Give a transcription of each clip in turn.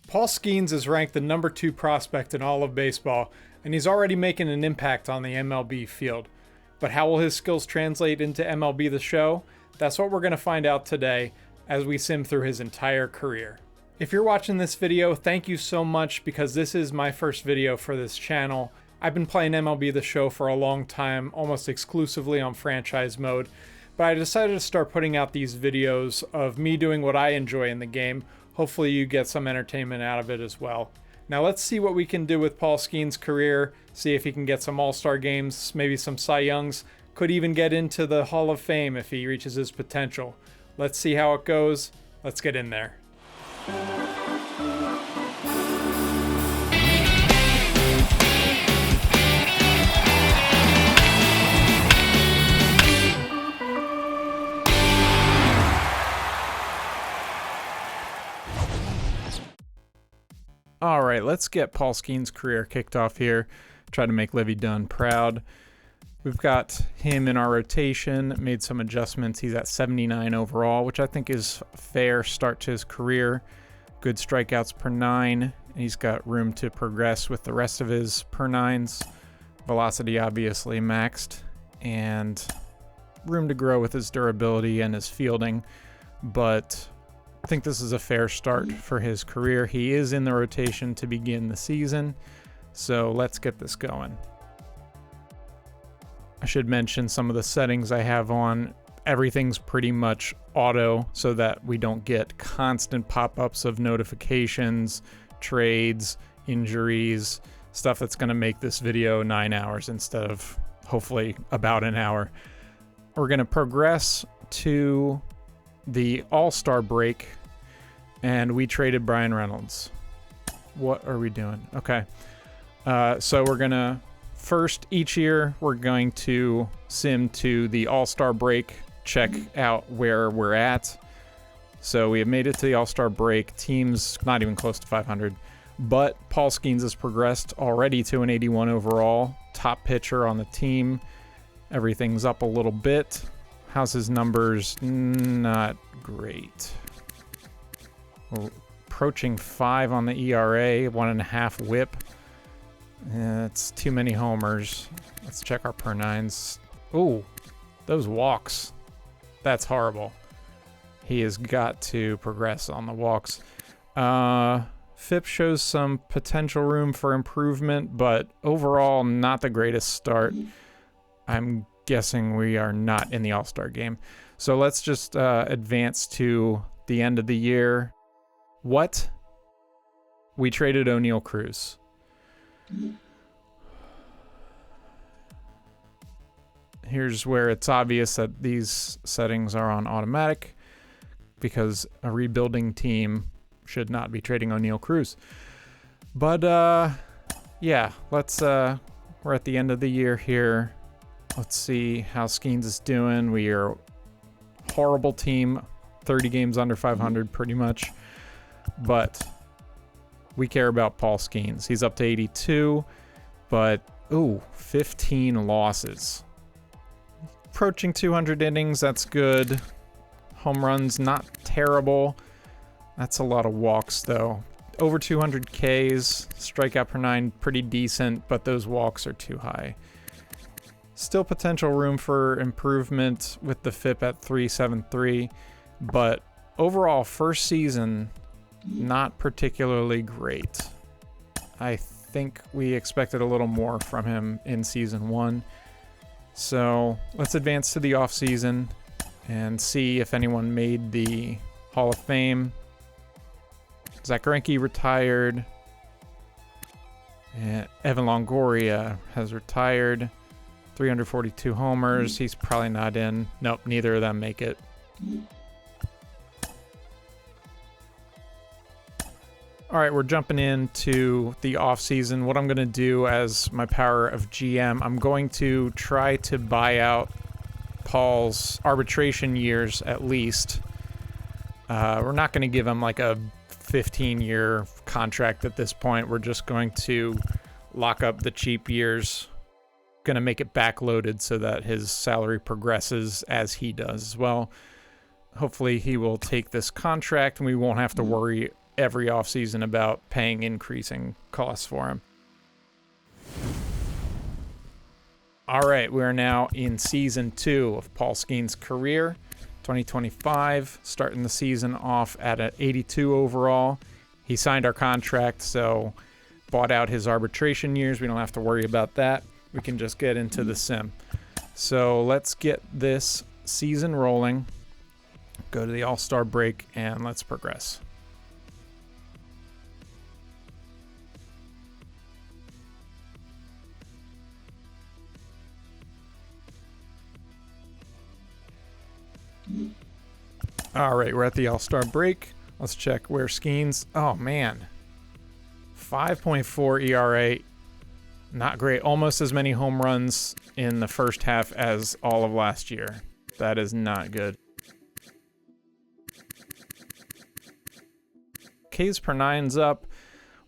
Paul Skenes is ranked the number 2 prospect in all of baseball, and he's already making an impact on the MLB field. But how will his skills translate into MLB The Show? That's what we're going to find out today as we sim through his entire career. If you're watching this video, thank you so much because this is my first video for this channel. I've been playing MLB The Show for a long time, almost exclusively on franchise mode, but I decided to start putting out these videos of me doing what I enjoy in the game. Hopefully you get some entertainment out of it as well. Now let's see what we can do with Paul Skenes' career, see if he can get some All-Star games, maybe some Cy Youngs, could even get into the Hall of Fame if he reaches his potential. Let's see how it goes. Let's get in there. All right, let's get Paul Skenes' career kicked off here. Try to make Livy Dunn proud. We've got him in our rotation, made some adjustments. He's at 79 overall, which I think is a fair start to his career. Good strikeouts per 9. And he's got room to progress with the rest of his per 9s. Velocity obviously maxed, and room to grow with his durability and his fielding. But I think this is a fair start for his career. He is in the rotation to begin the season, so let's get this going. I should mention some of the settings I have on. Everything's pretty much auto so that we don't get constant pop-ups of notifications, trades, injuries, stuff that's going to make this video 9 hours instead of hopefully about an hour. We're going to progress to the All-Star break, and we traded Brian Reynolds. What are we doing? Okay. So we're going to first, each year, we're going to sim to the All-Star break, check out where we're at. So we have made it to the All-Star break. Team's not even close to 500, but Paul Skenes has progressed already to an 81 overall, top pitcher on the team. Everything's up a little bit. How's his numbers? Not great. We're approaching 5 on the ERA, 1.5 whip. It's too many homers. Let's check our per 9s. Ooh, those walks. That's horrible. He has got to progress on the walks. FIP shows some potential room for improvement, but overall, not the greatest start. I'm guessing we are not in the All-Star game. So let's just advance to the end of the year. What? We traded O'Neal Cruz. Here's where it's obvious that these settings are on automatic because a rebuilding team should not be trading O'Neal Cruz. But yeah, let's we're at the end of the year here. Let's see how Skenes is doing. We are a horrible team, 30 games under 500 pretty much. But we care about Paul Skenes. He's up to 82, but 15 losses. Approaching 200 innings, that's good. Home runs, not terrible. That's a lot of walks though. Over 200 Ks, strikeout per 9, pretty decent, but those walks are too high. Still potential room for improvement with the FIP at 373, but overall first season, not particularly great. I think we expected a little more from him in season 1. So let's advance to the off season and see if anyone made the Hall of Fame. Zach Greinke retired. And Evan Longoria has retired. 342 homers. He's probably not in. Nope, neither of them make it. All right, we're jumping into the off season. What I'm going to do as my power of GM, I'm going to try to buy out Paul's arbitration years at least. We're not going to give him like a 15-year contract at this point. We're just going to lock up the cheap years. Going to make it backloaded so that his salary progresses as he does as well. Hopefully he will take this contract and we won't have to worry every offseason about paying increasing costs for him. All right, we're now in season 2 of Paul Skenes' career, 2025, starting the season off at an 82 overall. He signed our contract, so bought out his arbitration years. We don't have to worry about that. We can just get into the sim. So let's get this season rolling. Go to the All-Star break, and let's progress. All right, we're at the All-Star break. Let's check where Skenes. Oh, man. 5.4 ERA. Not great. Almost as many home runs in the first half as all of last year. That is not good. Ks per nine's up.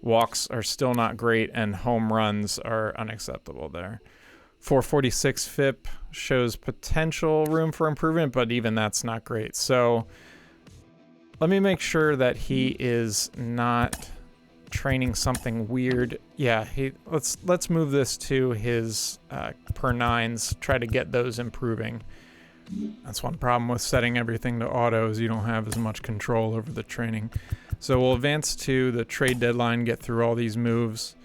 Walks are still not great, and home runs are unacceptable there. 446 FIP shows potential room for improvement, but even that's not great. So let me make sure that he is not training something weird. Yeah, let's move this to his per nines, try to get those improving. That's one problem with setting everything to auto is you don't have as much control over the training. So we'll advance to the trade deadline, get through all these moves.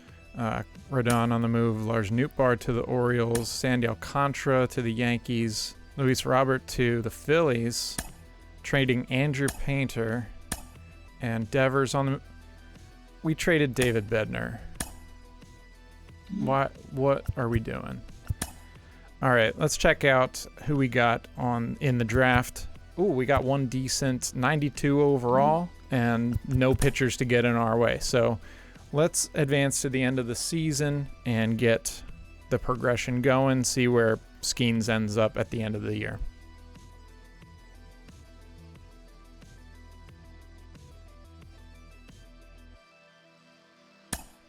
Rodon on the move, Lars Nootbaar to the Orioles, Sandy Alcantara to the Yankees, Luis Robert to the Phillies, trading Andrew Painter, and Devers on the... We traded David Bednar. What are we doing? All right, let's check out who we got in the draft. Ooh, we got one decent 92 overall and no pitchers to get in our way. So let's advance to the end of the season and get the progression going, see where Skenes ends up at the end of the year.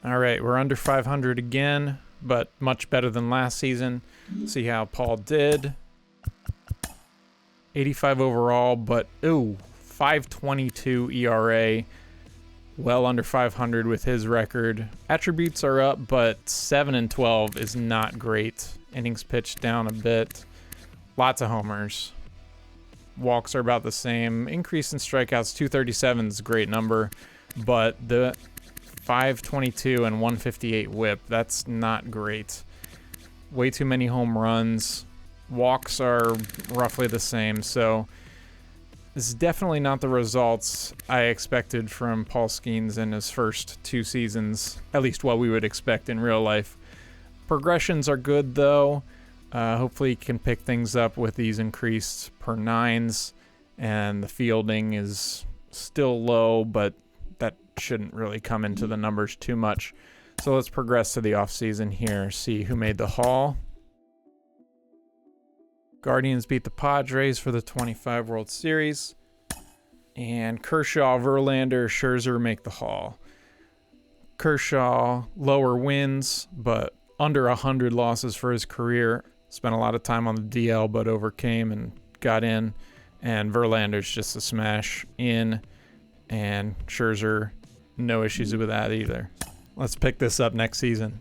All right, we're under 500 again, but much better than last season. See how Paul did. 85 overall, but 5.22 ERA. Well under 500 with his record. Attributes are up, but 7 and 12 is not great. Innings pitched down a bit. Lots of homers. Walks are about the same. Increase in strikeouts, 237 is a great number, but the 522 and 158 whip, that's not great. Way too many home runs. Walks are roughly the same, so this is definitely not the results I expected from Paul Skenes in his first 2 seasons, at least what we would expect in real life. Progressions are good, though. Hopefully he can pick things up with these increased per nines, and the fielding is still low, but that shouldn't really come into the numbers too much. So let's progress to the offseason here, see who made the haul. Guardians beat the Padres for the 25 World Series. And Kershaw, Verlander, Scherzer make the haul. Kershaw, lower wins, but under 100 losses for his career. Spent a lot of time on the DL, but overcame and got in. And Verlander's just a smash in. And Scherzer, no issues with that either. Let's pick this up next season.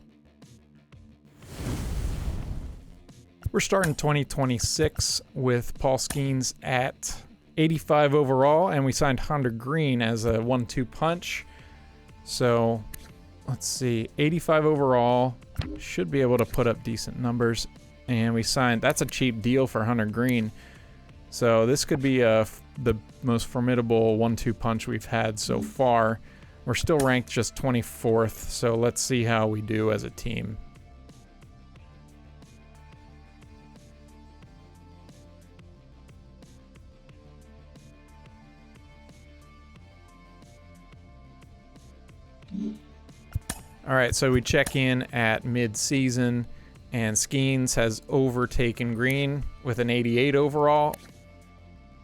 We're starting 2026 with Paul Skenes at 85 overall, and we signed Hunter Green as a 1-2 punch. So let's see, 85 overall, should be able to put up decent numbers. And we signed, that's a cheap deal for Hunter Green. So this could be the most formidable 1-2 punch we've had so far. We're still ranked just 24th, so let's see how we do as a team. All right, so we check in at mid-season, and Skenes has overtaken Green with an 88 overall.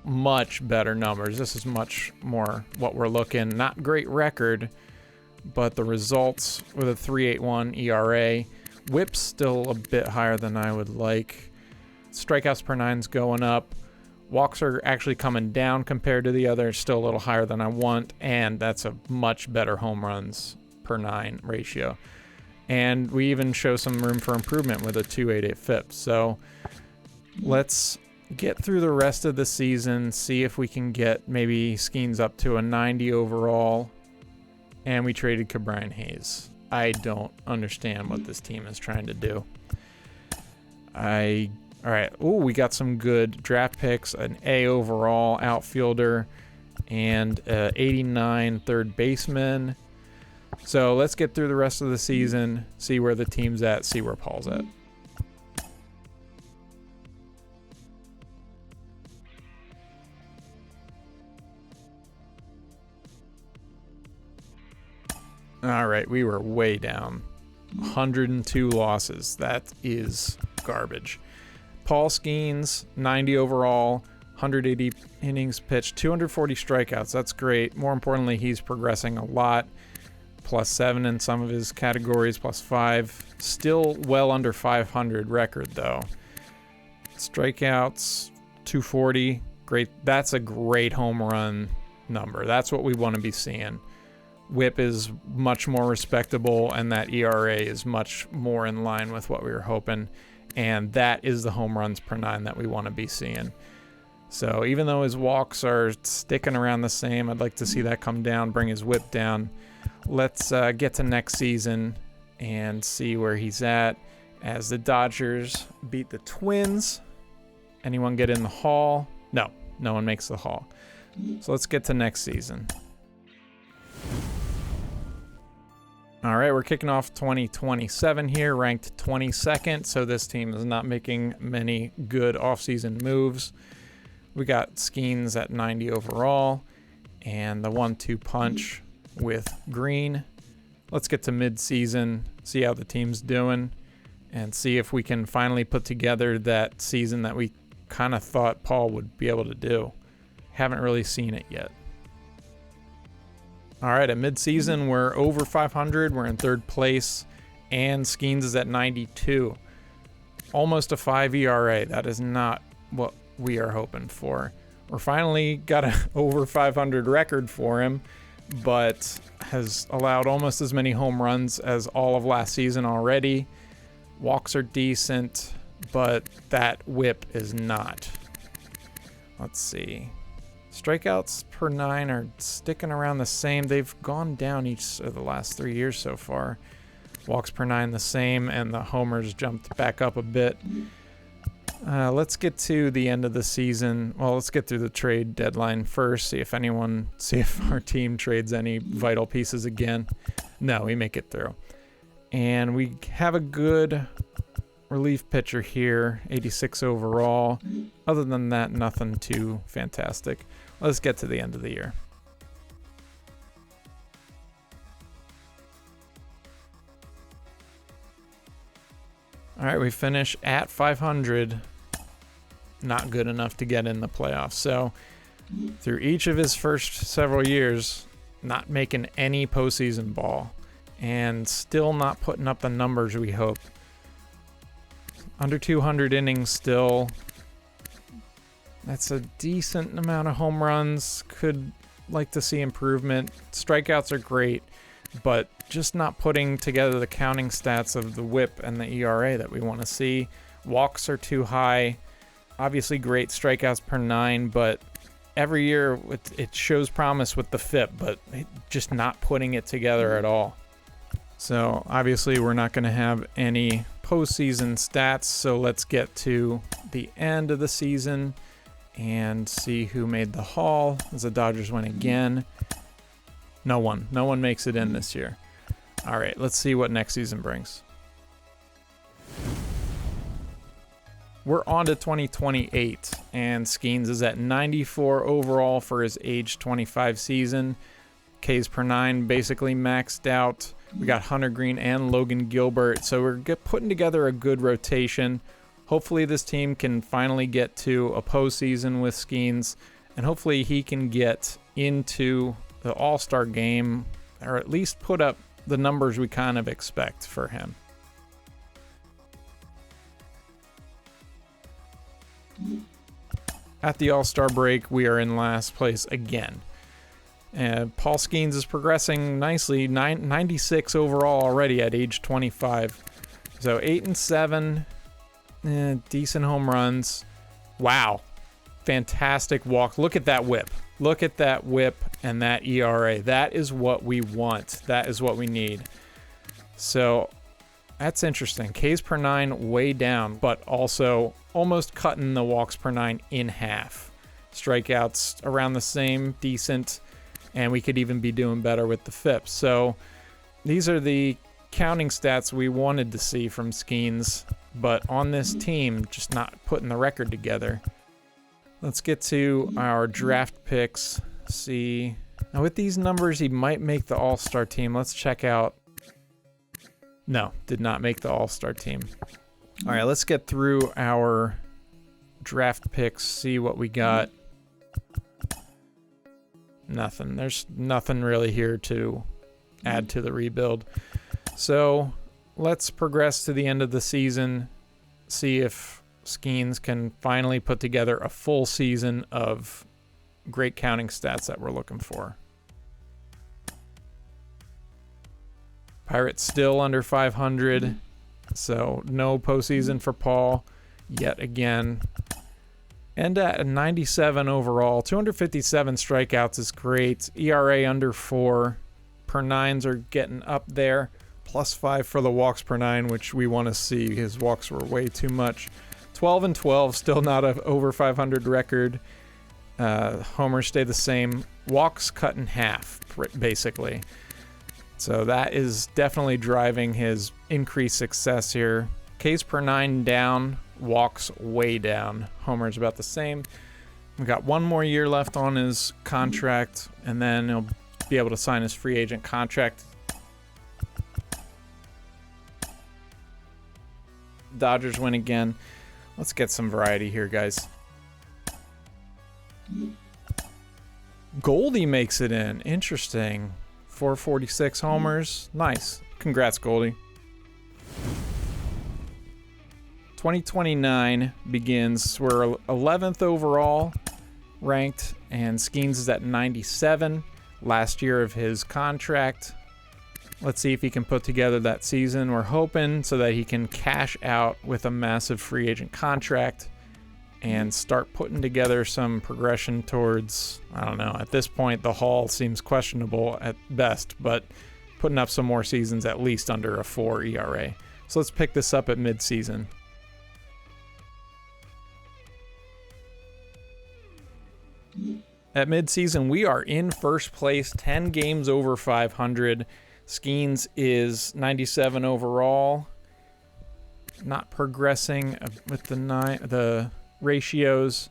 Much better numbers. This is much more what we're looking. Not great record, but the results with a 3.81 ERA. Whip's still a bit higher than I would like. Strikeouts per nine's going up. Walks are actually coming down compared to the others, still a little higher than I want, and that's a much better home runs per 9 ratio. And we even show some room for improvement with a 2.88 FIP. So let's get through the rest of the season, see if we can get maybe Skenes up to a 90 overall. And we traded Ke'Bryan Hayes. I don't understand what this team is trying to do. All right. Oh, we got some good draft picks, an A overall outfielder, and 89 third baseman. So let's get through the rest of the season, see where the team's at, see where Paul's at. All right, we were way down. 102 losses. That is garbage. Paul Skenes, 90 overall, 180 innings pitched, 240 strikeouts. That's great. More importantly, he's progressing a lot. +7 in some of his categories, +5. Still well under 500 record, though. Strikeouts, 240. Great. That's a great home run number. That's what we want to be seeing. WHIP is much more respectable, and that ERA is much more in line with what we were hoping. And that is the home runs per 9 that we want to be seeing. So even though his walks are sticking around the same, I'd like to see that come down, bring his WHIP down. Let's get to next season and see where he's at as the Dodgers beat the Twins. Anyone get in the Hall? No one makes the Hall. So let's get to next season. All right, we're kicking off 2027 here, ranked 22nd, so this team is not making many good offseason moves. We got Skenes at 90 overall, and the 1-2 punch with Green. Let's get to mid-season, see how the team's doing, and see if we can finally put together that season that we kind of thought Paul would be able to do. Haven't really seen it yet. All right, at midseason, we're over 500. We're in 3rd place, and Skenes is at 92. Almost a 5 ERA. That is not what we are hoping for. We're finally got an over 500 record for him, but has allowed almost as many home runs as all of last season already. Walks are decent, but that WHIP is not. Let's see. Strikeouts per 9 are sticking around the same. They've gone down each of the last 3 years so far. Walks per 9 the same, and the homers jumped back up a bit. Let's get to the end of the season. Well, let's get through the trade deadline first. See if our team trades any vital pieces again. No, we make it through. And we have a good relief pitcher here, 86 overall. Other than that, nothing too fantastic. Let's get to the end of the year. All right, we finish at 500. Not good enough to get in the playoffs. So through each of his first several years, not making any postseason ball and still not putting up the numbers we hope. Under 200 innings still. That's a decent amount of home runs. Could like to see improvement. Strikeouts are great, but just not putting together the counting stats of the WHIP and the ERA that we want to see. Walks are too high. Obviously great strikeouts per 9, but every year it shows promise with the FIP, but just not putting it together at all. So obviously we're not going to have any postseason stats, so let's get to the end of the season and see who made the Hall as the Dodgers win again. No one makes it in this year. All right, let's see what next season brings. We're on to 2028, and Skenes is at 94 overall for his age 25 season. Ks per 9 basically maxed out. We got Hunter Green and Logan Gilbert, so we're putting together a good rotation. Hopefully this team can finally get to a postseason with Skenes, and hopefully he can get into the All-Star game, or at least put up the numbers we kind of expect for him. at the All-Star break, we are in last place again. And Paul Skenes is progressing nicely, 96 overall already at age 25. So 8-7, decent home runs. Wow, fantastic walk. Look at that whip. Look at that whip and that ERA. That is what we want. That is what we need. So that's interesting. Ks per 9 way down, but also almost cutting the walks per 9 in half. Strikeouts around the same, decent. And we could even be doing better with the FIP. So these are the counting stats we wanted to see from Skenes, but on this team, just not putting the record together. Let's get to our draft picks. See, now with these numbers, he might make the All-Star team. Let's check out. No, did not make the All-Star team. All right, let's get through our draft picks, see what we got. Nothing. There's nothing really here to add to the rebuild. So let's progress to the end of the season, see if Skenes can finally put together a full season of great counting stats that we're looking for. Pirates still under 500, so no postseason for Paul yet again. And at a 97 overall, 257 strikeouts is great. ERA under 4. Per 9s are getting up there. +5 for the walks per 9, which we want to see. His walks were way too much. 12-12, still not a over 500 record. Homers stay the same. Walks cut in half, basically. So that is definitely driving his increased success here. Ks per 9 down. Walks way down. Homer's about the same. We've got one more year left on his contract, and then he'll be able to sign his free agent contract. Dodgers win again. Let's get some variety here, guys. Goldie makes it in. Interesting. 446 homers. Nice. Congrats, Goldie. 2029 begins. We're 11th overall ranked, and Skenes is at 97, last year of his contract. Let's see if he can put together that season. We're hoping so that he can cash out with a massive free agent contract and start putting together some progression towards, I don't know, at this point the haul seems questionable at best, but putting up some more seasons at least under a 4 ERA. So let's pick this up at mid-season. At midseason, we are in first place, 10 games over 500. Skenes is 97 overall. Not progressing with the ratios.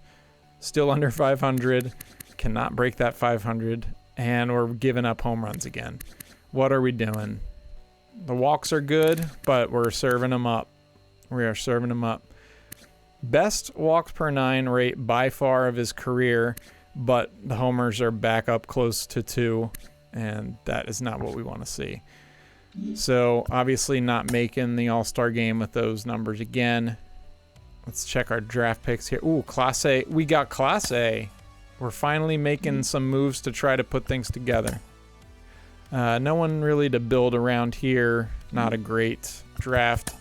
Still under 500. Cannot break that 500. And we're giving up home runs again. What are we doing? The walks are good, but we're serving them up. We are serving them up. Best walks per 9 rate by far of his career, but the homers are back up close to 2, and that is not what we want to see. So obviously not making the All-Star game with those numbers again. Let's check our draft picks here. Ooh, Class A. We got Class A. We're finally making some moves to try to put things together. No one really to build around here. Not a great draft.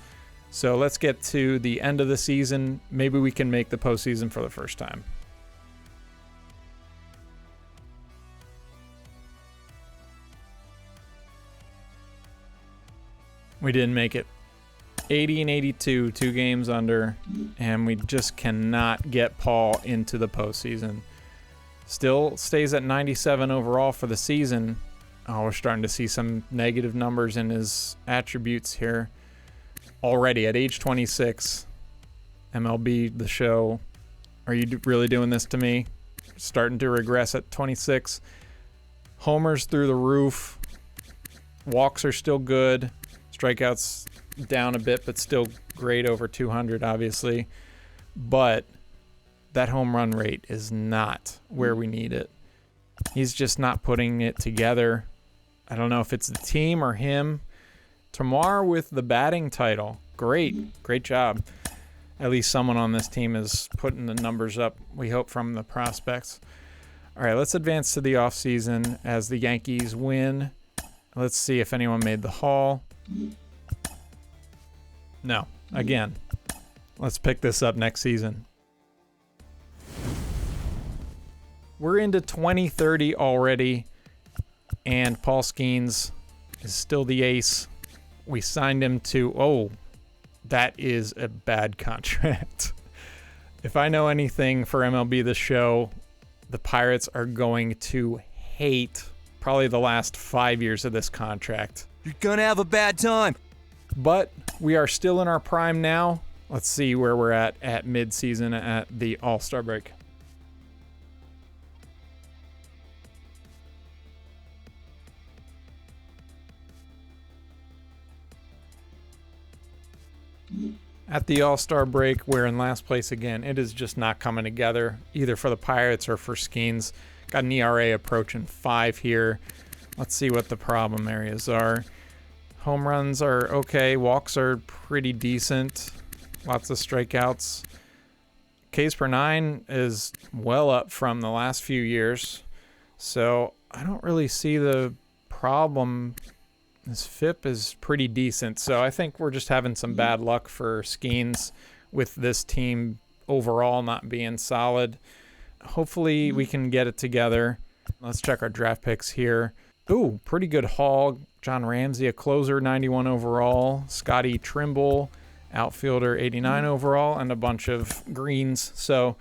So let's get to the end of the season. Maybe we can make the postseason for the first time. We didn't make it. 80 and 82, 2 games under, and we just cannot get Paul into the postseason. Still stays at 97 overall for the season. Oh, we're starting to see some negative numbers in his attributes here. Already at age 26, MLB The Show. Are you really doing this to me? Starting to regress at 26. Homers through the roof. Walks are still good. Strikeouts down a bit, but still great over 200, obviously. But that home run rate is not where we need it. He's just not putting it together. I don't know if it's the team or him. Tomorrow with the batting title. Great job. at least someone on this team is putting the numbers up, we hope, from the prospects. All right, let's advance to the offseason as the Yankees win. Let's see if anyone made the haul. No, again. Let's pick this up next season. We're into 2030 already, and Paul Skenes is still the ace. We signed him to, that is a bad contract. If I know anything for MLB The Show, the Pirates are going to hate probably the last 5 years of this contract. You're gonna have a bad time. But we are still in our prime now. Let's see where we're at mid-season at the All-Star break. At the All-Star break, we're in last place again. It is just not coming together, either for the Pirates or for Skenes. Got an ERA approaching 5 here. Let's see what the problem areas are. Home runs are okay. Walks are pretty decent. Lots of strikeouts. Ks per 9 is well up from the last few years. So I don't really see the problem. His FIP is pretty decent. So I think we're just having some bad luck for Skenes with this team overall not being solid. Hopefully we can get it together. Let's check our draft picks here. Ooh, pretty good haul. John Ramsey, a closer, 91 overall. Scotty Trimble, outfielder, 89 overall, and a bunch of greens. So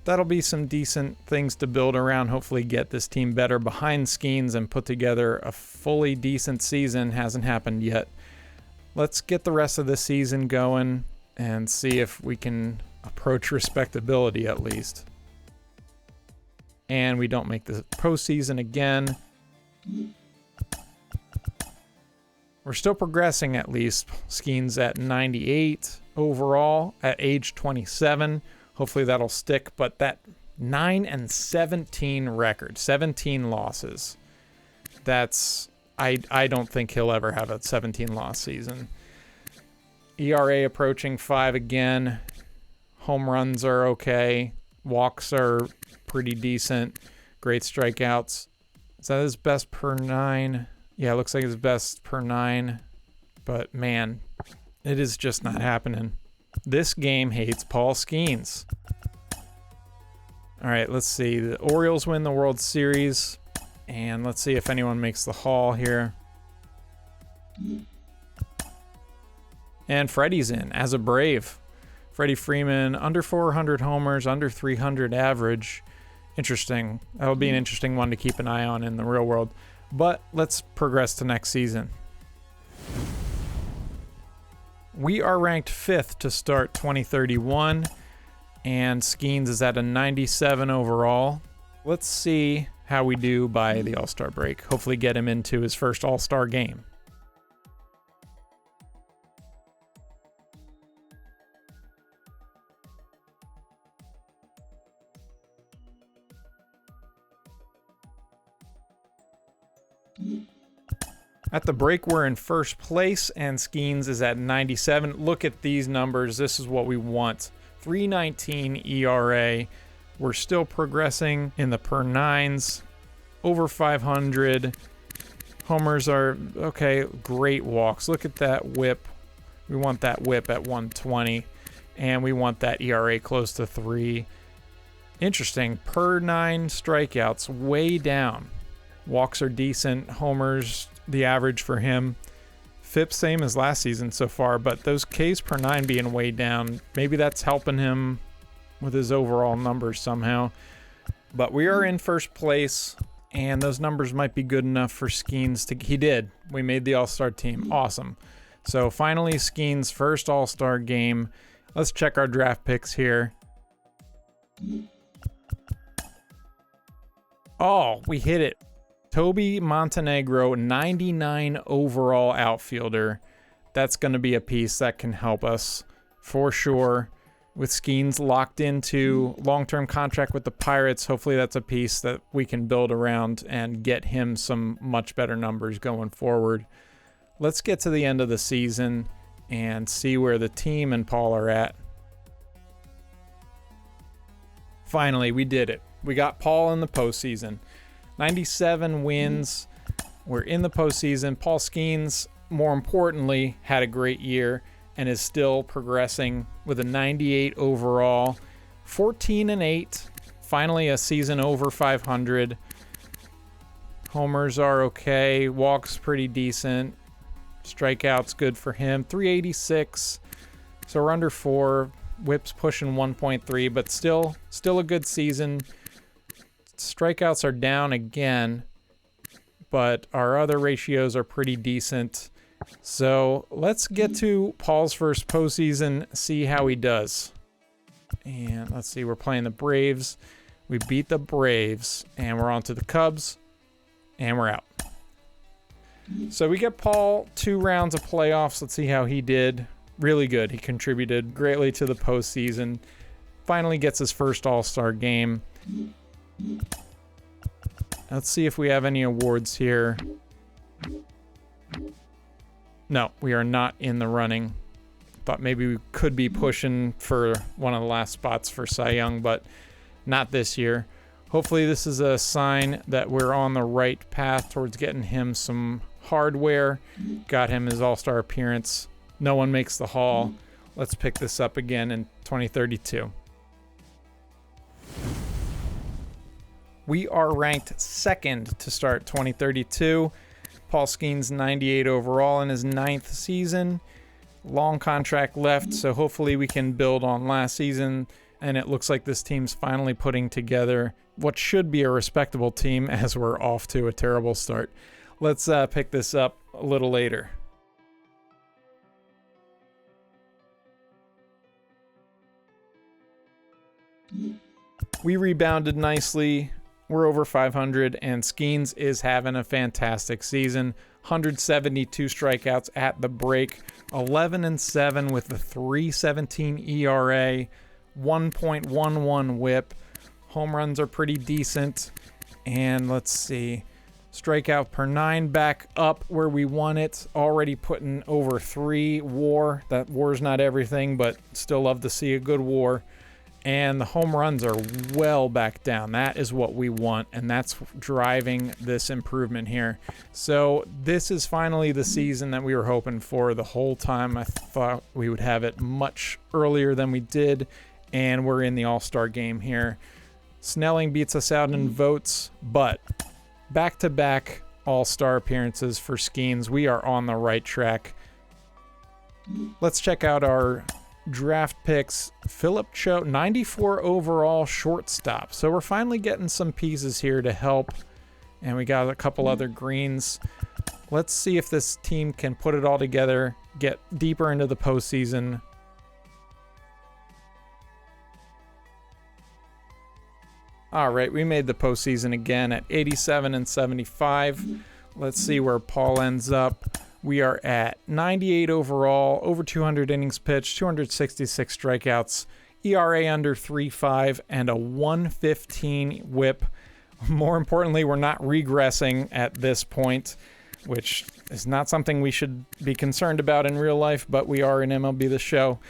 that'll be some decent things to build around. Hopefully get this team better behind Skenes and put together a fully decent season. Hasn't happened yet. Let's get the rest of the season going and see if we can approach respectability at least. And we don't make the postseason again. We're still progressing at least. Skenes at 98 overall at age 27. Hopefully that'll stick, but that 9-17 record, 17 losses. That's, I don't think he'll ever have a 17 loss season. ERA approaching 5 again. Home runs are okay. Walks are pretty decent. Great strikeouts. Is that his best per 9? Yeah, it looks like his best per 9. But man, it is just not happening. This game hates Paul Skenes. All right, let's see. The Orioles win the World Series. And let's see if anyone makes the haul here. And Freddie's in as a Brave. Freddie Freeman, under 400 homers, under 300 average. Interesting. That would be an interesting one to keep an eye on in the real world. But let's progress to next season. We are ranked 5th to start 2031, and Skenes is at a 97 overall. Let's see how we do by the All-Star break. Hopefully get him into his first All-Star game. At the break, we're in first place, and Skenes is at 97. Look at these numbers. This is what we want. 3.19 ERA. We're still progressing in the per 9s. Over 500. Homers are okay. Great walks. Look at that whip. We want that whip at 120. And we want that ERA close to 3. Interesting. Per 9 strikeouts, way down. Walks are decent. Homers, the average for him. FIP same as last season so far, but those Ks per 9 being way down, maybe that's helping him with his overall numbers somehow. But we are in first place, and those numbers might be good enough for Skenes to... He did. We made the All-Star team. Awesome. So finally, Skenes' first All-Star game. Let's check our draft picks here. Oh, we hit it. Toby Montenegro, 99 overall outfielder. That's going to be a piece that can help us for sure. With Skenes locked into long-term contract with the Pirates, hopefully that's a piece that we can build around and get him some much better numbers going forward. Let's get to the end of the season and see where the team and Paul are at. Finally, we did it. We got Paul in the postseason. 97 wins. We're in the postseason. Paul Skenes, more importantly, had a great year and is still progressing with a 98 overall, 14-8. Finally, a season over 500. Homers are okay. Walks pretty decent. Strikeouts good for him. 386. So we're under 4. Whip's pushing 1.3, but still a good season. Strikeouts are down again, but our other ratios are pretty decent. So let's get to Paul's first postseason, see how he does. And let's see, we're playing the Braves. We beat the Braves, and we're on to the Cubs, and we're out. So we get Paul 2 rounds of playoffs. Let's see how he did. Really good. He contributed greatly to the postseason. Finally gets his first All-Star game. Let's see if we have any awards here. No, we are not in the running. Thought maybe we could be pushing for one of the last spots for Cy Young, but not this year. Hopefully this is a sign that we're on the right path towards getting him some hardware. Got him his All-Star appearance. No one makes the Hall. Let's pick this up again in 2032. We are ranked second to start 2032. Paul Skenes 98 overall in his 9th season. Long contract left, so hopefully we can build on last season. And it looks like this team's finally putting together what should be a respectable team as we're off to a terrible start. Let's pick this up a little later. We rebounded nicely. We're over 500, and Skenes is having a fantastic season. 172 strikeouts at the break, 11-7 with a 3.17 ERA, 1.11 WHIP. Home runs are pretty decent, and let's see, strikeout per 9 back up where we want it. Already putting over 3 WAR. That WAR's not everything, but still love to see a good WAR. And the home runs are well back down. That is what we want, and that's driving this improvement here. So this is finally the season that we were hoping for the whole time. I thought we would have it much earlier than we did, and we're in the All-Star game here. Snelling beats us out in votes, but back-to-back All-Star appearances for Skenes. We are on the right track. Let's check out our draft picks. Philip Cho, 94 overall shortstop. So we're finally getting some pieces here to help. And we got a couple other greens. Let's see if this team can put it all together, get deeper into the postseason. All right, we made the postseason again at 87-75. Let's see where Paul ends up. We are at 98 overall, over 200 innings pitched, 266 strikeouts, ERA under 3.5, and a 115 WHIP. More importantly, we're not regressing at this point, which is not something we should be concerned about in real life, but we are in MLB The Show.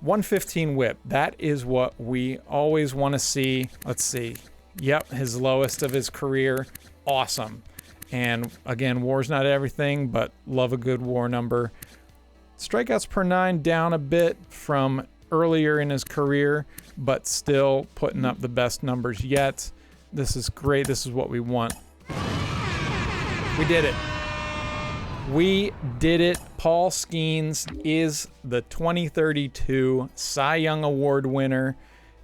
115 WHIP. That is what we always want to see. Let's see. Yep, his lowest of his career. Awesome. And again, WAR's not everything, but love a good WAR number. Strikeouts per 9 down a bit from earlier in his career, but still putting up the best numbers yet. This is great. This is what we want. We did it. We did it. Paul Skenes is the 2032 Cy Young Award winner,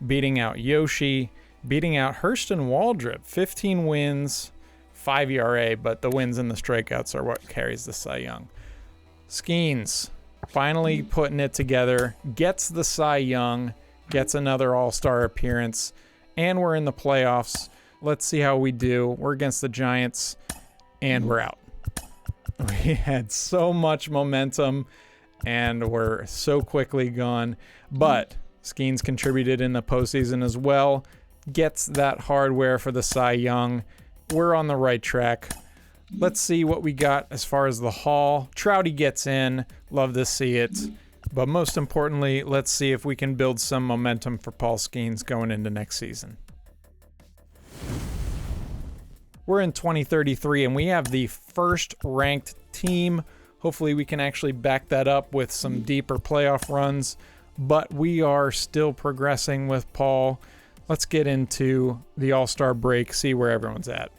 beating out Yoshi, beating out Hurston Waldrop. 15 wins, 5 ERA, but the wins and the strikeouts are what carries the Cy Young. Skenes finally putting it together, gets the Cy Young, gets another All-Star appearance, and we're in the playoffs. Let's see how we do. We're against the Giants, and we're out. We had so much momentum, and we're so quickly gone. But Skenes contributed in the postseason as well. Gets that hardware for the Cy Young. We're on the right track. Let's see what we got as far as the Hall. Trouty gets in. Love to see it. But most importantly, let's see if we can build some momentum for Paul Skenes going into next season. We're in 2033 and we have the first ranked team. Hopefully we can actually back that up with some deeper playoff runs, but we are still progressing with Paul. Let's get into the All-Star break, see where everyone's at.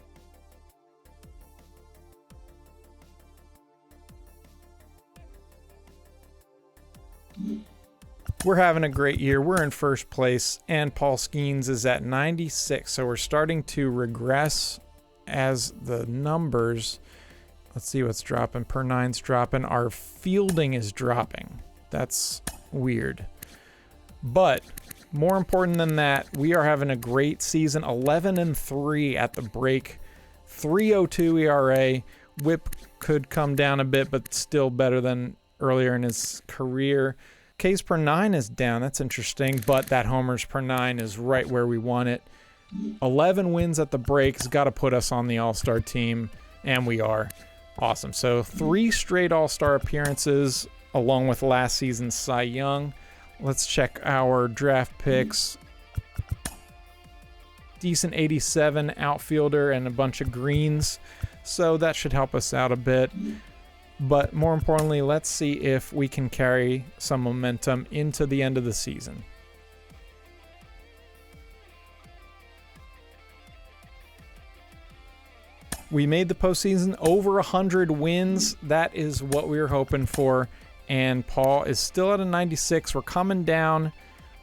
We're having a great year. We're in first place, and Paul Skenes is at 96. So we're starting to regress as the numbers. Let's see what's dropping. Per nine's dropping. Our fielding is dropping. That's weird. But more important than that, we are having a great season. 11-3 at the break. 3.02 ERA. WHIP could come down a bit, but still better than earlier in his career. Ks per 9 is down. That's interesting, but that homers per 9 is right where we want it. 11 wins at the break has got to put us on the All-Star team, and we are. Awesome. So 3 straight All-Star appearances along with last season's Cy Young. Let's check our draft picks. Decent 87 outfielder and a bunch of greens, so that should help us out a bit. But more importantly, let's see if we can carry some momentum into the end of the season. We made the postseason, over 100 wins. That is what we were hoping for. And Paul is still at a 96. We're coming down.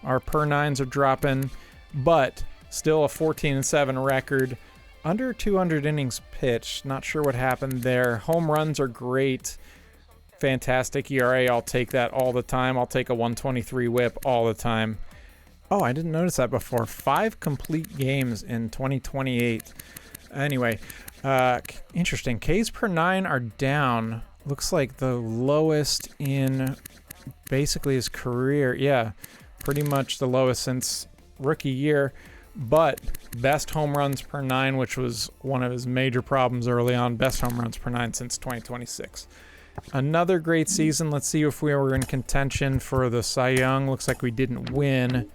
Our per 9s are dropping, but still a 14-7 record. Under 200 innings pitched. Not sure what happened there. Home runs are great. Fantastic ERA. I'll take that all the time. I'll take a 123 whip all the time. Oh, I didn't notice that before. 5 complete games in 2028. Anyway, interesting. Ks per 9 are down. Looks like the lowest in basically his career. Yeah, pretty much the lowest since rookie year. But best home runs per 9, which was one of his major problems early on. Best home runs per 9 since 2026. Another great season. Let's see if we were in contention for the Cy Young. Looks like we didn't win.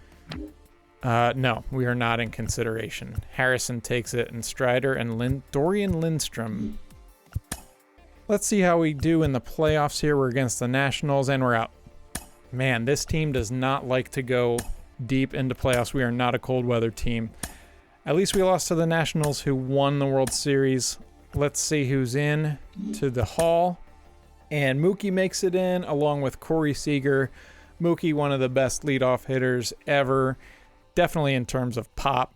No, we are not in consideration. Harrison takes it, and Strider and Dorian Lindstrom. Let's see how we do in the playoffs here. We're against the Nationals, and we're out. Man, this team does not like to go deep into playoffs. We are not a cold weather team. At least we lost to the Nationals, who won the World Series. Let's see who's in to the Hall. And Mookie makes it in along with Corey Seager. Mookie, one of the best leadoff hitters ever. Definitely in terms of pop.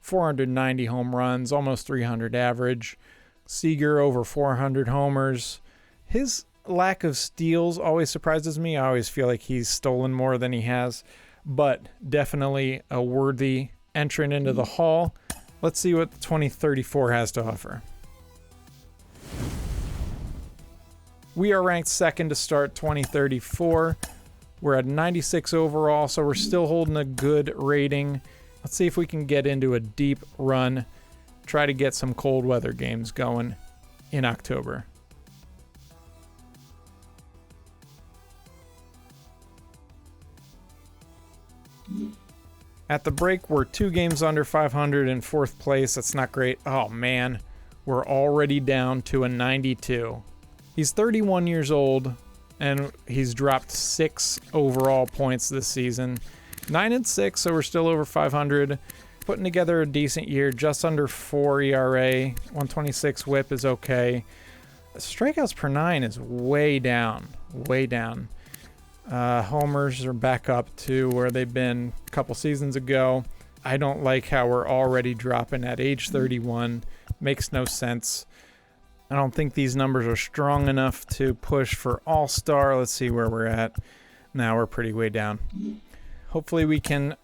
490 home runs, almost 300 average. Seager over 400 homers. His lack of steals always surprises me. I always feel like he's stolen more than he has. But definitely a worthy entrant into the Hall. Let's see what 2034 has to offer. We are ranked second to start 2034. We're at 96 overall, so we're still holding a good rating. Let's see if we can get into a deep run. Try to get some cold weather games going in October. At the break, we're 2 games under 500 in 4th place. That's not great. Oh man, we're already down to a 92. He's 31 years old, and he's dropped 6 overall points this season. 9-6, so we're still over 500. Putting together a decent year, just under 4 ERA. 126 whip is okay. Strikeouts per 9 is way down, way down. Homers are back up to where they've been a couple seasons ago. I don't like how we're already dropping at age 31. Makes no sense. I don't think these numbers are strong enough to push for All-Star. Let's see where we're at. Now we're pretty way down. Hopefully we can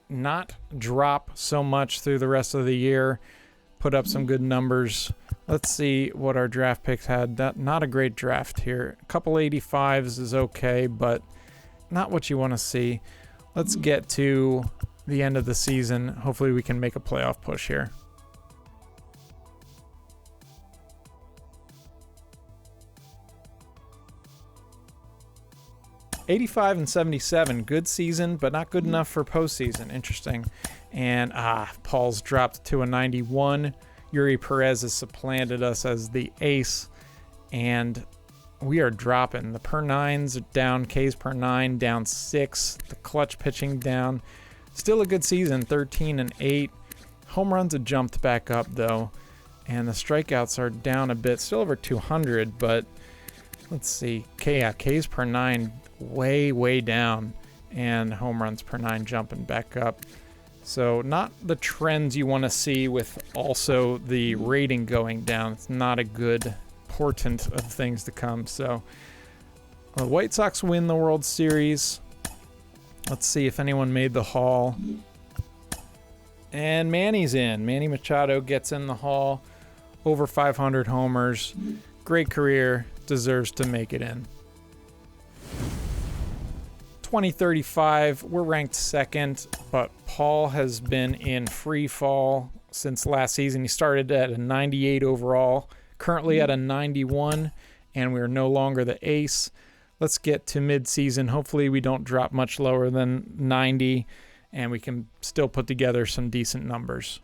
not drop so much through the rest of the year. Put up some good numbers. Let's see what our draft picks had. Not a great draft here. A couple 85s is okay, but not what you want to see. Let's get to the end of the season. Hopefully we can make a playoff push here. 85 and 77, good season, but not good enough for postseason. Interesting. And Paul's dropped to a 91. Yuri Perez has supplanted us as the ace, and we are dropping. The per nines are down, Ks per nine down 6, the clutch pitching down. Still a good season, 13 and 8. Home runs have jumped back up though, and the strikeouts are down a bit, still over 200, but let's see. Ks per nine way down, and home runs per nine jumping back up. So not the trends you want to see, with also the rating going down. It's not a good portent of things to come. So the White Sox win the World Series. Let's see if anyone made the Hall. And Manny's in. Manny Machado gets in the Hall. Over 500 homers. Great career. Deserves to make it in. 2035, we're ranked second, but Paul has been in free fall since last season. He started at a 98 overall, currently at a 91, and we're no longer the ace. Let's get to mid-season. Hopefully we don't drop much lower than 90, and we can still put together some decent numbers.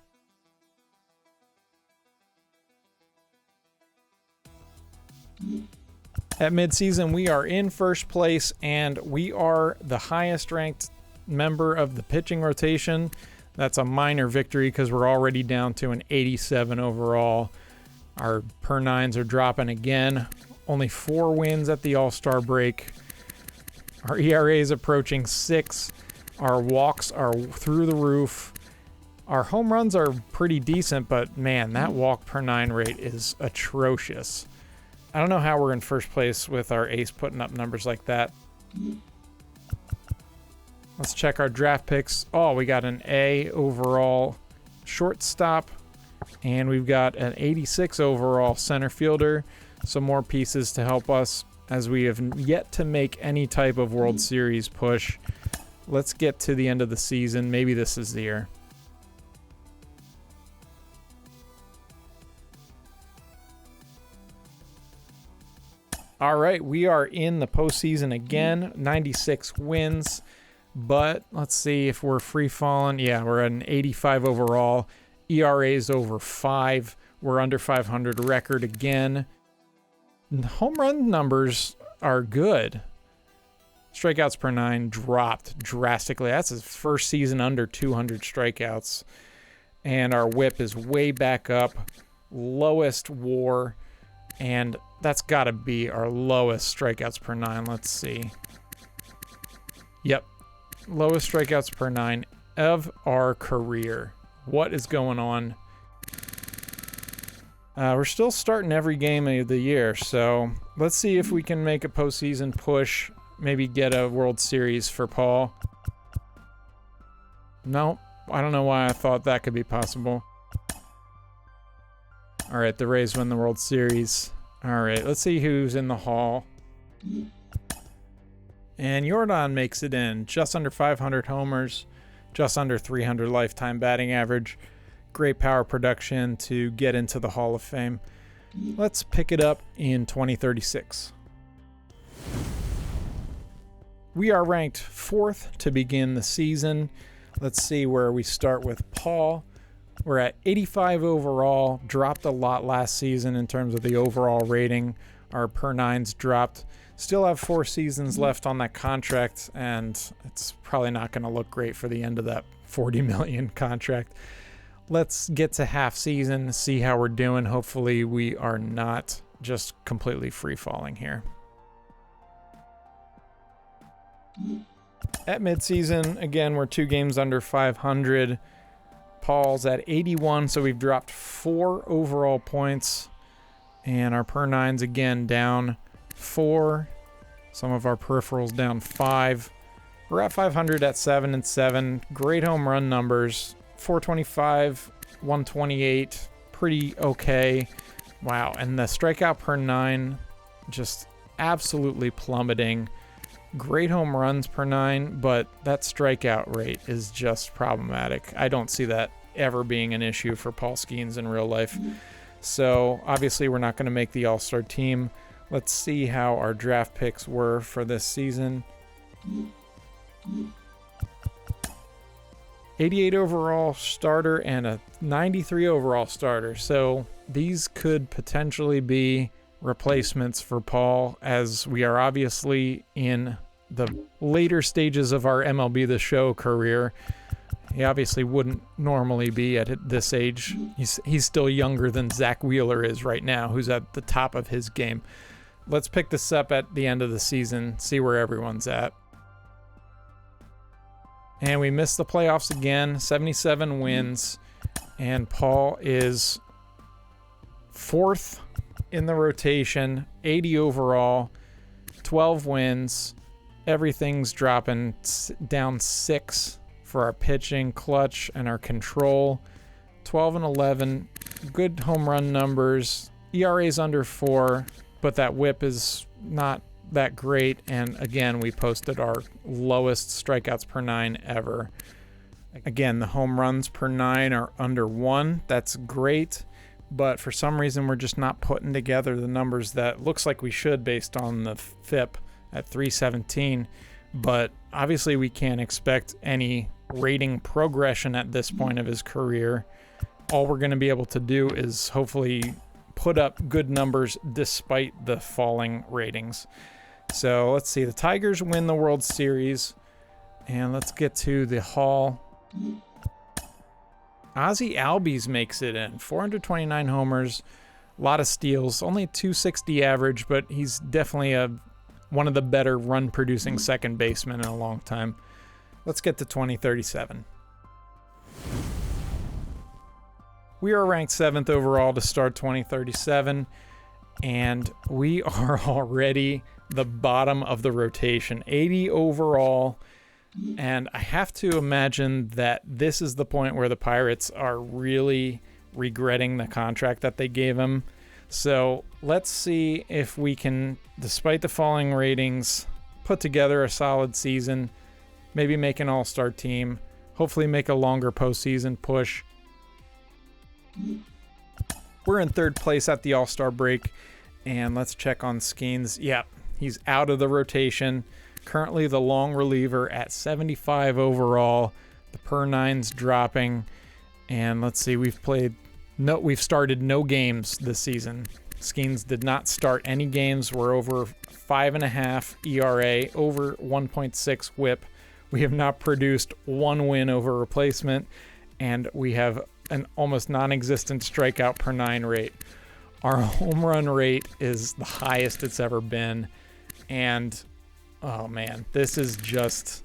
At midseason, we are in first place, and we are the highest ranked member of the pitching rotation. That's a minor victory because we're already down to an 87 overall. Our per nines are dropping again. Only 4 wins at the All-Star break. Our ERA is approaching 6. Our walks are through the roof. Our home runs are pretty decent, but man, that walk per nine rate is atrocious. I don't know how we're in first place with our ace putting up numbers like that. Let's check our draft picks. Oh, we got an A overall shortstop, and we've got an 86 overall center fielder. Some more pieces to help us as we have yet to make any type of World Series push. Let's get to the end of the season. Maybe this is the year. All right, we are in the postseason again. 96 wins, but let's see if we're free falling. Yeah, we're at an 85 overall. ERA is over 5. We're under 500 record again. Home run numbers are good. Strikeouts per nine dropped drastically. That's his first season under 200 strikeouts. And our whip is way back up. Lowest WAR. And that's got to be our lowest strikeouts per nine. Let's see. Yep. Lowest strikeouts per nine of our career. What is going on? We're still starting every game of the year, so let's see if we can make a postseason push. Maybe get a World Series for Paul. No, I don't know why I thought that could be possible. All right, the Rays win the World Series. All right, let's see who's in the Hall. And Jordan makes it in. Just under 500 homers, just under 300 lifetime batting average. Great power production to get into the Hall of Fame. Let's pick it up in 2036. We are ranked 4th to begin the season. Let's see where we start with Paul. We're at 85 overall, dropped a lot last season in terms of the overall rating. Our per nines dropped. Still have 4 seasons left on that contract, and it's probably not going to look great for the end of that $40 million contract. Let's get to half season, see how we're doing. Hopefully we are not just completely free falling here. At midseason, again, we're 2 games under 500. Paul's at 81, so we've dropped 4 overall points. And our per nines again down 4. Some of our peripherals down 5. We're at 500 at 7 and 7. Great home run numbers. 425, 128, pretty okay. Wow, and the strikeout per nine just absolutely plummeting. Great home runs per nine, but that strikeout rate is just problematic. I don't see that ever being an issue for Paul Skenes in real life. So obviously we're not going to make the All-Star team. Let's see how our draft picks were for this season. '88 overall starter and a 93 overall starter. So these could potentially be replacements for Paul, as we are obviously in the later stages of our MLB The Show career. He obviously wouldn't normally be at this age. He's still younger than Zach Wheeler is right now, who's at the top of his game. Let's pick this up at the end of the season, see where everyone's at. And we missed the playoffs again, 77 wins, and Paul is 4th in the rotation, 80 overall, 12 wins. Everything's dropping down 6 for our pitching, clutch, and our control. 12 and 11, good home run numbers. ERA's under 4, but that whip is not that great. And again, we posted our lowest strikeouts per 9 ever. Again, the home runs per 9 are under 1. That's great, but for some reason we're just not putting together the numbers that looks like we should based on the FIP at 317. But obviously we can't expect any rating progression at this point of his career. All we're going to be able to do is hopefully put up good numbers despite the falling ratings. So let's see, the Tigers win the World Series, and let's get to the Hall. Ozzie Albies makes it in, 429 homers, a lot of steals, only 260 average, but he's definitely one of the better run-producing second basemen in a long time. Let's get to 2037. We are ranked 7th overall to start 2037, and we are already the bottom of the rotation, 80 overall. And I have to imagine that this is the point where the Pirates are really regretting the contract that they gave him. So let's see if we can, despite the falling ratings, put together a solid season, maybe make an all-star team, hopefully make a longer postseason push. We're in 3rd place at the all-star break, and let's check on Skenes. Yeah, he's out of the rotation. Currently the long reliever at 75 overall. The per 9's dropping. And let's see, we've started no games this season. Skenes did not start any games. We're over 5.5 ERA, over 1.6 whip. We have not produced 1 win over replacement, and we have an almost non-existent strikeout per 9 rate. Our home run rate is the highest it's ever been. And oh man, this is just,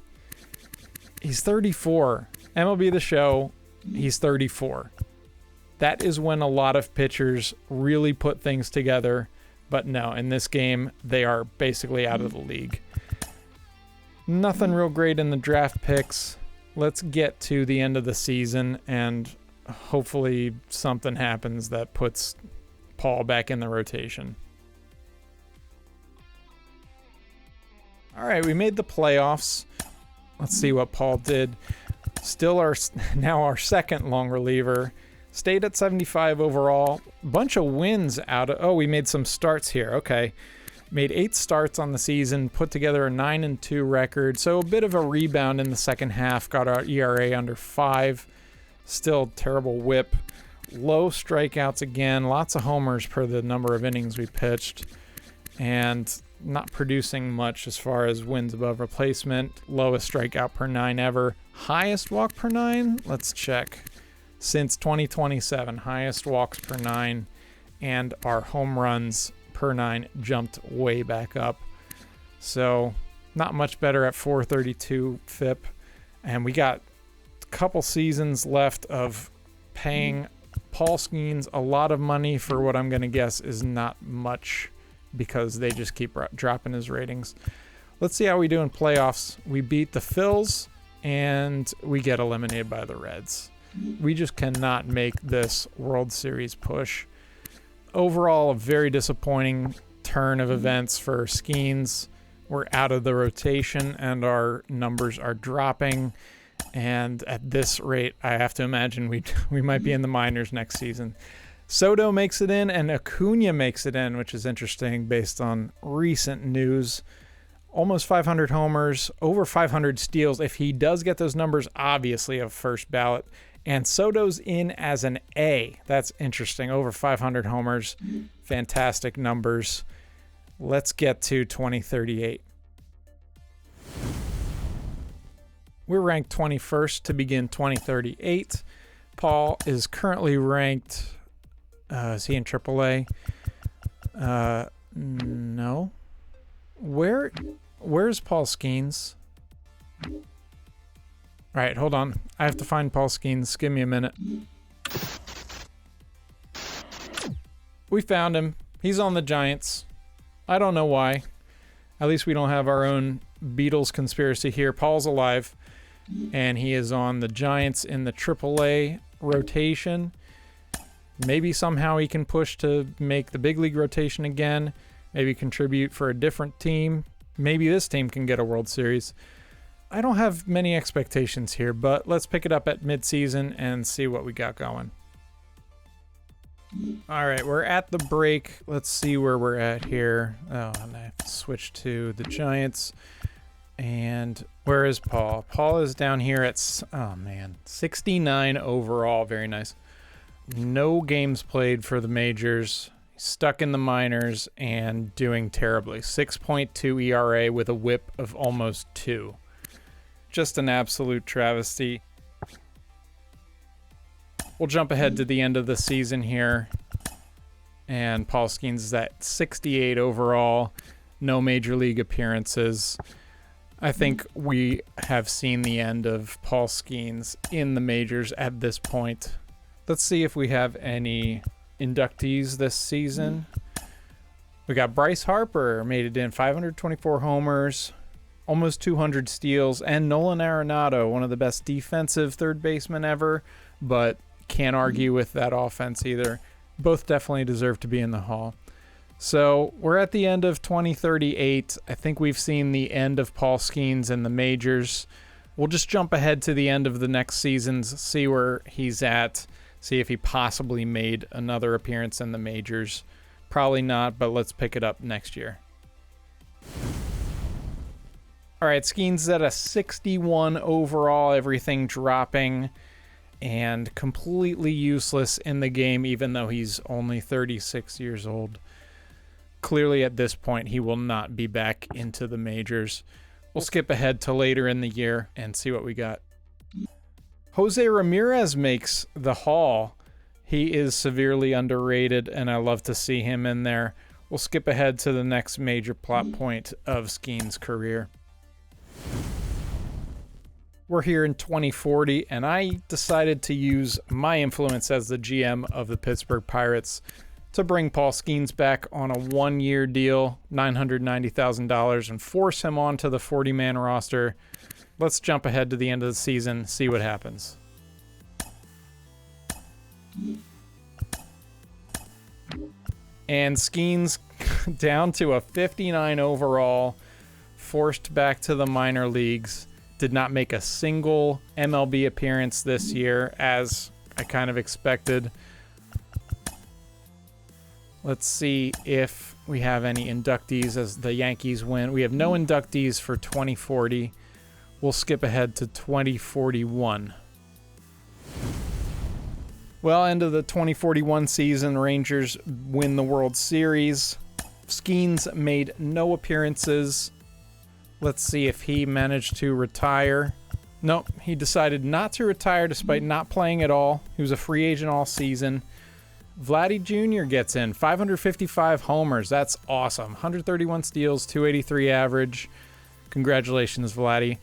he's 34. MLB The Show, he's 34. That is when a lot of pitchers really put things together. But no, in this game, they are basically out of the league. Nothing real great in the draft picks. Let's get to the end of the season, and hopefully something happens that puts Paul back in the rotation. All right, we made the playoffs. Let's see what Paul did. Still our 2nd long reliever. Stayed at 75 overall. Bunch of wins out of... Oh, we made some starts here. Okay. Made 8 starts on the season. Put together a 9-2 record. So a bit of a rebound in the second half. Got our ERA under 5. Still terrible whip. Low strikeouts again. Lots of homers per the number of innings we pitched. And not producing much as far as wins above replacement. Lowest strikeout per 9 ever. Highest walk per 9? Let's check. Since 2027, highest walks per 9, and our home runs per 9 jumped way back up. So not much better at 432 FIP. And we got a couple seasons left of paying Paul Skenes a lot of money for what I'm going to guess is not much, because they just keep dropping his ratings. Let's see how we do in playoffs. We beat the Phils, and we get eliminated by the Reds. We just cannot make this World Series push. Overall, a very disappointing turn of events for Skenes. We're out of the rotation, and our numbers are dropping. And at this rate, I have to imagine we might be in the minors next season. Soto makes it in, and Acuna makes it in, which is interesting based on recent news. almost 500 homers, over 500 steals. If he does get those numbers, obviously a first ballot. And Soto's in as an A. That's interesting. Over 500 homers. Fantastic numbers. Let's get to 2038. We're ranked 21st to begin 2038. Paul is currently ranked, is he in AAA? No. Where's Paul Skenes? All right, hold on. I have to find Paul Skenes. Give me a minute. We found him. He's on the Giants. I don't know why. At least we don't have our own Beatles conspiracy here. Paul's alive, and he is on the Giants in the AAA rotation. Maybe somehow he can push to make the big league rotation again. Maybe contribute for a different team. Maybe this team can get a World Series. I don't have many expectations here, but let's pick it up at midseason and see what we got going. All right, we're at the break. Let's see where we're at here. Oh, and I have to switch to the Giants. And where is Paul? Paul is down here at, 69 overall. Very nice. No games played for the majors. Stuck in the minors and doing terribly. 6.2 ERA with a whip of almost 2. Just an absolute travesty. We'll jump ahead to the end of the season here. And Paul Skenes is at 68 overall. No major league appearances. I think we have seen the end of Paul Skenes in the majors at this point. Let's see if we have any inductees this season. We got Bryce Harper, made it in, 524 homers, almost 200 steals, and Nolan Arenado, one of the best defensive third basemen ever, but can't argue with that offense either. Both definitely deserve to be in the Hall. So we're at the end of 2038. I think we've seen the end of Paul Skenes in the majors. We'll just jump ahead to the end of the next seasons, see where he's at, see if he possibly made another appearance in the majors. Probably not, but let's pick it up next year. All right, Skenes is at a 61 overall, everything dropping, and completely useless in the game, even though he's only 36 years old. Clearly, at this point, he will not be back into the majors. We'll skip ahead to later in the year and see what we got. Jose Ramirez makes the Hall. He is severely underrated, and I love to see him in there. We'll skip ahead to the next major plot point of Skenes' career. We're here in 2040, and I decided to use my influence as the GM of the Pittsburgh Pirates to bring Paul Skenes back on a one-year deal, $990,000, and force him onto the 40-man roster. Let's jump ahead to the end of the season, see what happens. And Skenes down to a 59 overall, forced back to the minor leagues. Did not make a single MLB appearance this year, as I kind of expected. Let's see if we have any inductees as the Yankees win. We have no inductees for 2040. We'll skip ahead to 2041. Well, end of the 2041 season, Rangers win the World Series. Skenes made no appearances. Let's see if he managed to retire. Nope, he decided not to retire despite not playing at all. He was a free agent all season. Vladdy Jr. gets in, 555 homers. That's awesome. 131 steals, 283 average. Congratulations, Vladdy.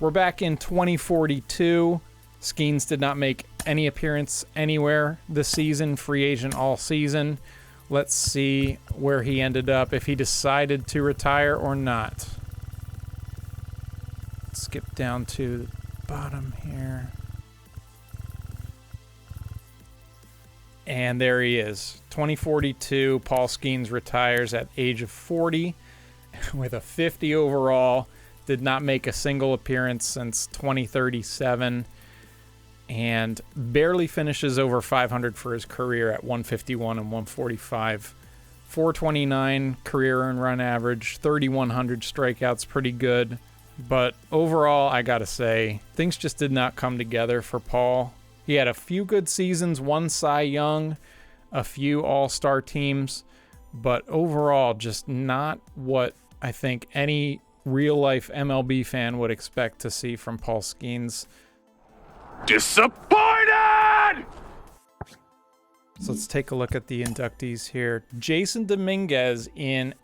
We're back in 2042. Skenes did not make any appearance anywhere this season, free agent all season. Let's see where he ended up, if he decided to retire or not. Skip down to the bottom here. And there he is. 2042, Paul Skenes retires at age of 40 with a 50 overall. Did not make a single appearance since 2037. And barely finishes over 500 for his career at 151 and 145 429 career earned run average, 3,100 strikeouts, pretty good. But overall, I gotta say, things just did not come together for Paul. He had a few good seasons, one Cy Young, a few all-star teams, but overall, just not what I think any real-life MLB fan would expect to see from Paul Skenes. Disappointed! So let's take a look at the inductees here. Jason Dominguez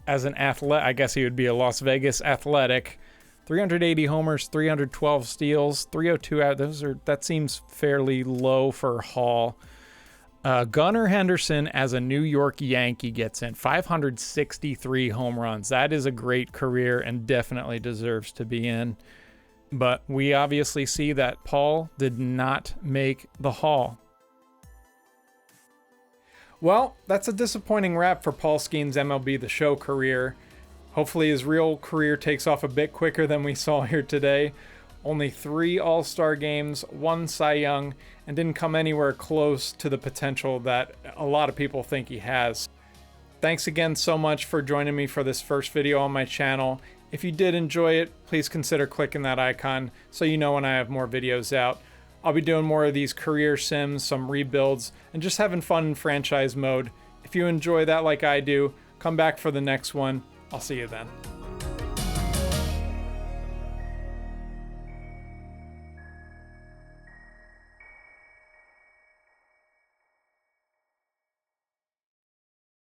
as an athlete, I guess he would be a Las Vegas Athletic. 380 homers, 312 steals, 302 out. That seems fairly low for Hall. Gunnar Henderson as a New York Yankee gets in 563 home runs. That is a great career and definitely deserves to be in. But we obviously see that Paul did not make the Hall. Well, that's a disappointing wrap for Paul Skenes' MLB The Show career. Hopefully his real career takes off a bit quicker than we saw here today. Only 3 All-Star games, 1 Cy Young, and didn't come anywhere close to the potential that a lot of people think he has. Thanks again so much for joining me for this first video on my channel. If you did enjoy it, please consider clicking that icon so you know when I have more videos out. I'll be doing more of these career sims, some rebuilds, and just having fun in franchise mode. If you enjoy that like I do, come back for the next one. I'll see you then.